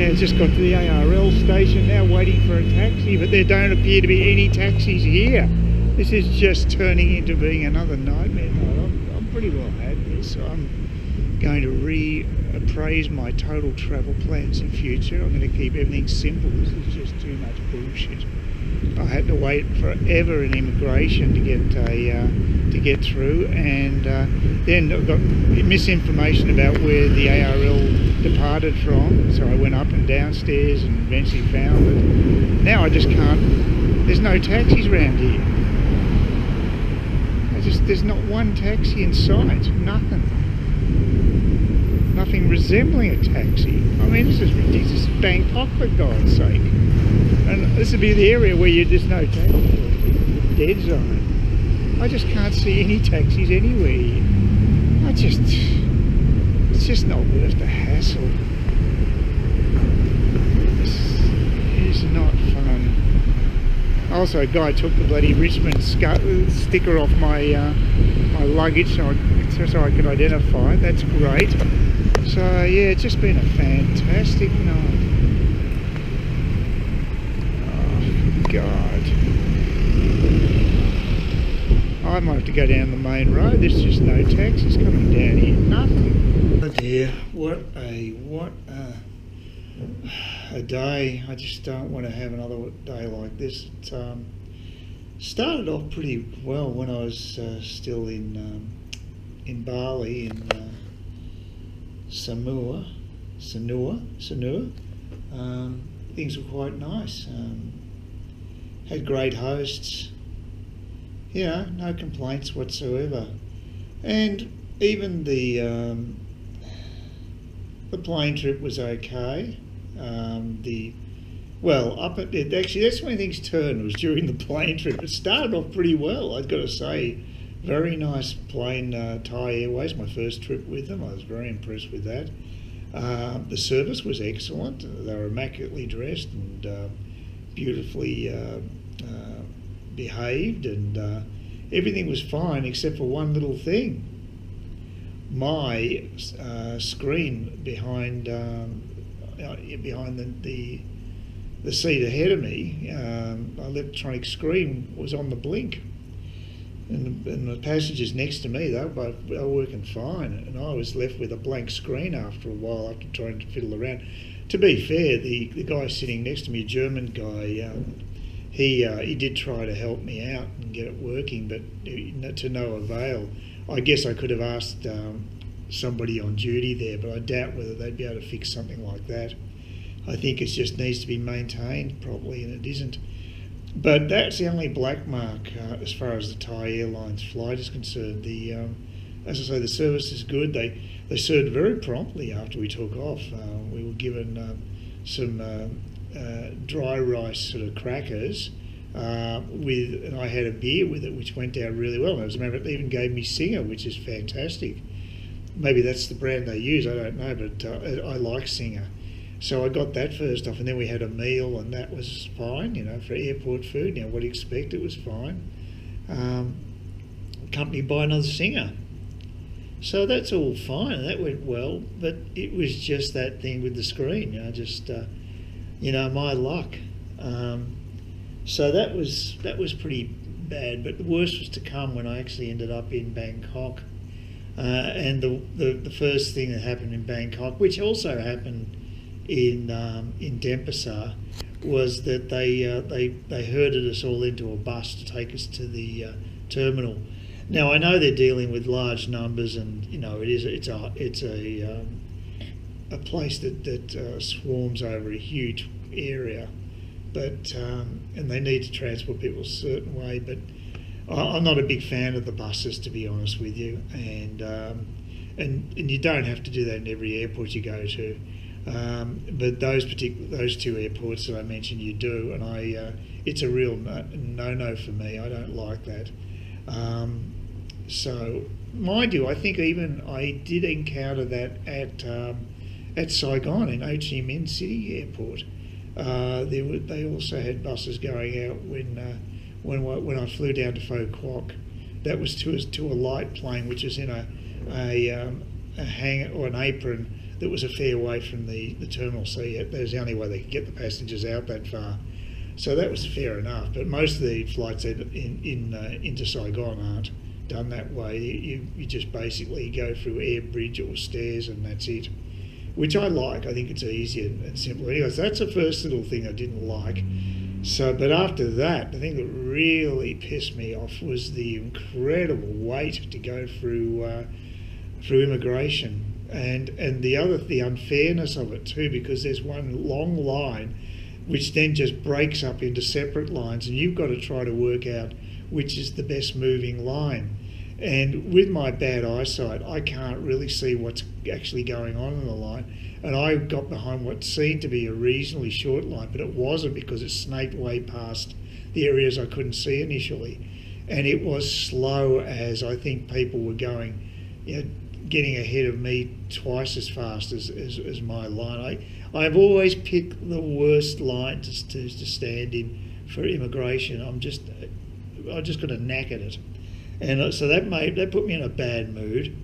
Yeah, just got to the ARL station now, waiting for a taxi, but there don't appear to be any taxis here. This is just turning into being another nightmare. I'm pretty well had this. I'm going to reappraise my total travel plans in future. I'm going to keep everything simple. This is just too much bullshit. I had to wait forever in immigration to get through, and then I got misinformation about where the ARL departed from, so I went up and downstairs and eventually found it. Now I just can't, there's no taxis around here. There's not one taxi in sight, nothing resembling a taxi. I mean, this is ridiculous. This is Bangkok, for God's sake. And this would be the area where there's no taxi, dead zone. I just can't see any taxis anywhere. It's just not worth the hassle. This is not fun. Also, a guy took the bloody Richmond sticker off my my luggage so I could identify it. That's great. So yeah, it's just been a fantastic night. Oh God. I might have to go down the main road. There's just no taxis coming down here. Nothing. Oh dear, what a day. I just don't want to have another day like this. It started off pretty well when I was still in Bali, in Sanur. Things were quite nice. Had great hosts. You know, no complaints whatsoever. And even the plane trip was okay. Actually, that's when things turned, was during the plane trip. It started off pretty well, I've got to say. Very nice plane, Thai Airways, my first trip with them. I was very impressed with that. The service was excellent. They were immaculately dressed and beautifully behaved, and everything was fine except for one little thing. My screen behind the seat ahead of me, my electronic screen was on the blink, and the passengers next to me, they were working fine, and I was left with a blank screen after a while, after trying to fiddle around. To be fair, the guy sitting next to me, a German guy, he did try to help me out and get it working, but to no avail. I guess I could have asked somebody on duty there, but I doubt whether they'd be able to fix something like that. I think it just needs to be maintained properly, and it isn't. But that's the only black mark as far as the Thai Airlines flight is concerned. As I say, the service is good. They served very promptly after we took off. We were given some dry rice sort of crackers and I had a beer with it, which went down really well. As a matter of fact, they even gave me Singer, which is fantastic. Maybe that's the brand they use, I don't know, but I like Singer. So I got that first off, and then we had a meal, and that was fine, you know, for airport food. You know, what do you expect? It was fine. Accompanied by another Singer. So that's all fine, and that went well, but it was just that thing with the screen, you know, just, my luck. So that was pretty bad, but the worst was to come when I actually ended up in Bangkok. And the first thing that happened in Bangkok, which also happened in Denpasar, was that they herded us all into a bus to take us to the terminal. Now I know they're dealing with large numbers, and you know it's a place that swarms over a huge area, but and they need to transport people a certain way. But I'm not a big fan of the buses, to be honest with you, and you don't have to do that in every airport you go to. But those two airports that I mentioned, you do, and it's a real no for me. I don't like that. So, mind you, I think even I did encounter that at Saigon, in Ho Chi Minh City Airport. They also had buses going out when I flew down to Pho Quoc. That was to a light plane which was in a hangar or an apron that was a fair way from the terminal. So that was the only way they could get the passengers out that far. So that was fair enough. But most of the flights into Saigon aren't done that way. You just basically go through air bridge or stairs and that's it, which I like. I think it's easier and simpler. Anyway, so that's the first little thing I didn't like. So, but after that, the thing that really pissed me off was the incredible wait to go through immigration, and the unfairness of it too, because there's one long line which then just breaks up into separate lines, and you've got to try to work out which is the best moving line. And with my bad eyesight, I can't really see what's actually going on in the line. And I got behind what seemed to be a reasonably short line, but it wasn't, because it snaked way past the areas I couldn't see initially. And it was slow as I think people were going, getting ahead of me twice as fast as my line. I've always picked the worst line to stand in for immigration. I just got a knack at it. And so that put me in a bad mood.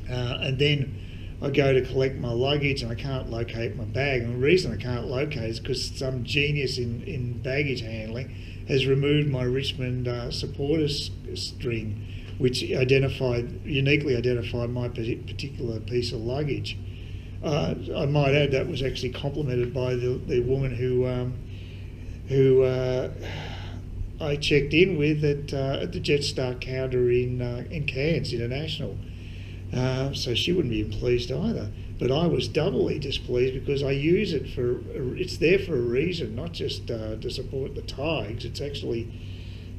And then I go to collect my luggage and I can't locate my bag. And the reason I can't locate is because some genius in baggage handling has removed my Richmond supporter string, which uniquely identified my particular piece of luggage. I might add that was actually complimented by the woman who I checked in with at the Jetstar counter in Cairns International. So she wouldn't be pleased either. But I was doubly displeased because I use it it's there for a reason, not just to support the tags. It's actually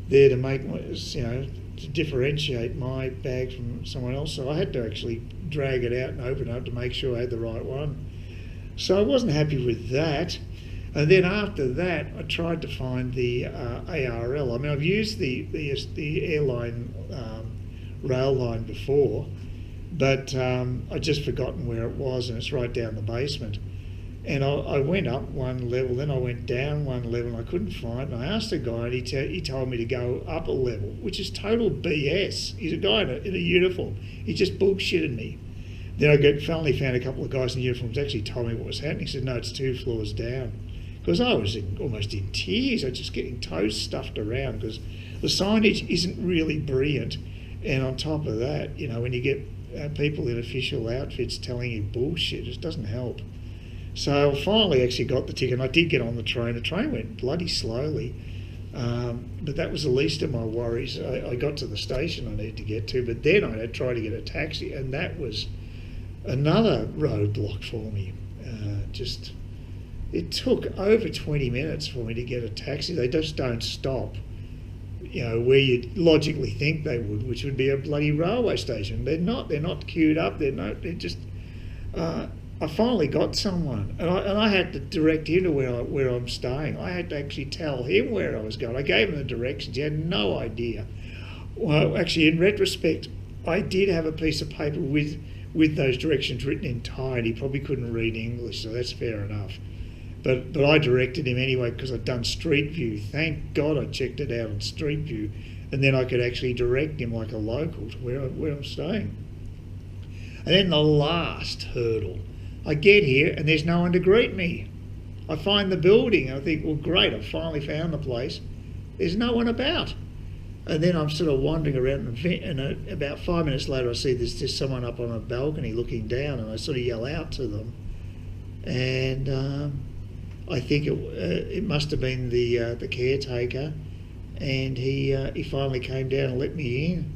there to make to differentiate my bag from someone else. So I had to actually drag it out and open it up to make sure I had the right one. So I wasn't happy with that. And then after that, I tried to find the ARL. I mean, I've used the airline rail line before, but I'd just forgotten where it was, and it's right down the basement. And I went up one level, then I went down one level, and I couldn't find it. And I asked the guy, and he told me to go up a level, which is total BS. He's a guy in a uniform. He just bullshitted me. Then I finally found a couple of guys in uniforms actually told me what was happening. He said, no, it's 2 floors down. Because I was almost in tears. I was just getting toes stuffed around because the signage isn't really brilliant. And on top of that, when you get people in official outfits telling you bullshit, it doesn't help. So I finally actually got the ticket, and I did get on the train. The train went bloody slowly, but that was the least of my worries. I got to the station I needed to get to, but then I had tried to get a taxi, and that was another roadblock for me. It took over 20 minutes for me to get a taxi. They just don't stop, where you'd logically think they would, which would be a bloody railway station. They're not queued up. They're just... I finally got someone, and I had to direct him to where I'm staying. I had to actually tell him where I was going. I gave him the directions. He had no idea. Well, actually, in retrospect, I did have a piece of paper with those directions written in Thai, and he probably couldn't read English, so that's fair enough. But I directed him anyway because I'd done Street View. Thank God I checked it out on Street View, and then I could actually direct him like a local to where I'm staying. And then the last hurdle. I get here and there's no one to greet me. I find the building and I think, well, great, I've finally found the place. There's no one about. And then I'm sort of wandering around, and about 5 minutes later I see there's just someone up on a balcony looking down, and I sort of yell out to them. And I think it must have been the caretaker, and he finally came down and let me in.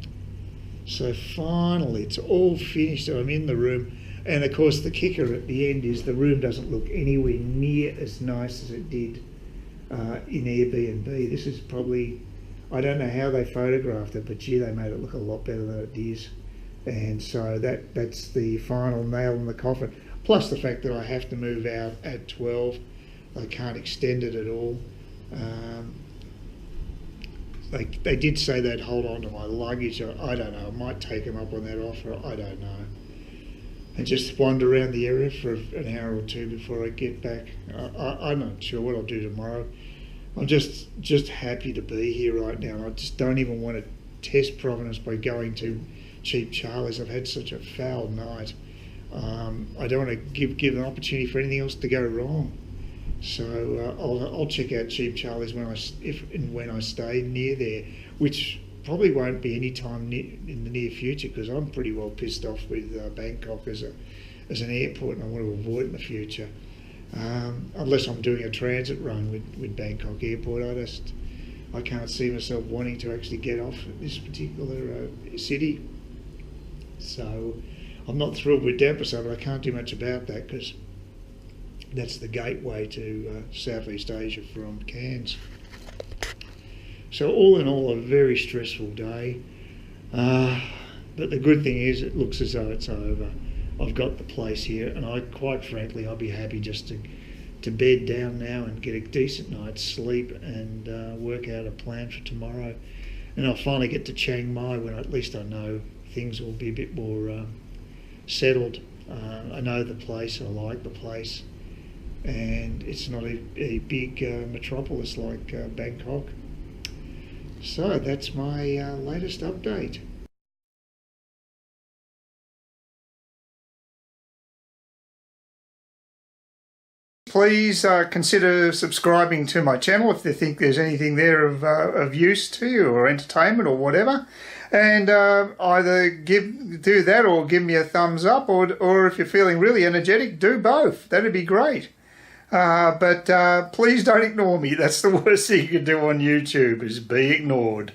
So finally it's all finished, so I'm in the room. And of course the kicker at the end is the room doesn't look anywhere near as nice as it did in Airbnb. This is probably, I don't know how they photographed it, but gee, they made it look a lot better than it is. And so that's the final nail in the coffin. Plus the fact that I have to move out at 12. I can't extend it at all. They did say they'd hold on to my luggage. I don't know. I might take them up on that offer. I don't know. And just wander around the area for an hour or two before I get back. I'm not sure what I'll do tomorrow. I'm just happy to be here right now. I just don't even want to test Providence by going to Cheap Charlie's. I've had such a foul night. I don't want to give an opportunity for anything else to go wrong. So I'll check out Cheap Charlie's when I stay near there, which probably won't be any time in the near future, because I'm pretty well pissed off with Bangkok as an airport, and I want to avoid it in the future. Unless I'm doing a transit run with Bangkok Airport, I can't see myself wanting to actually get off at this particular city. So I'm not thrilled with Denpasar, but I can't do much about that, because that's the gateway to Southeast Asia from Cairns. So all in all, a very stressful day. But the good thing is, it looks as though it's over. I've got the place here, and quite frankly, I'll be happy just to bed down now and get a decent night's sleep and work out a plan for tomorrow. And I'll finally get to Chiang Mai when at least I know things will be a bit more settled. I know the place, I like the place, and it's not a big metropolis like Bangkok. So that's my latest update. Please consider subscribing to my channel if you think there's anything there of use to you, or entertainment or whatever. And either do that or give me a thumbs up, or if you're feeling really energetic, do both. That'd be great. But please don't ignore me. That's the worst thing you can do on YouTube, is be ignored.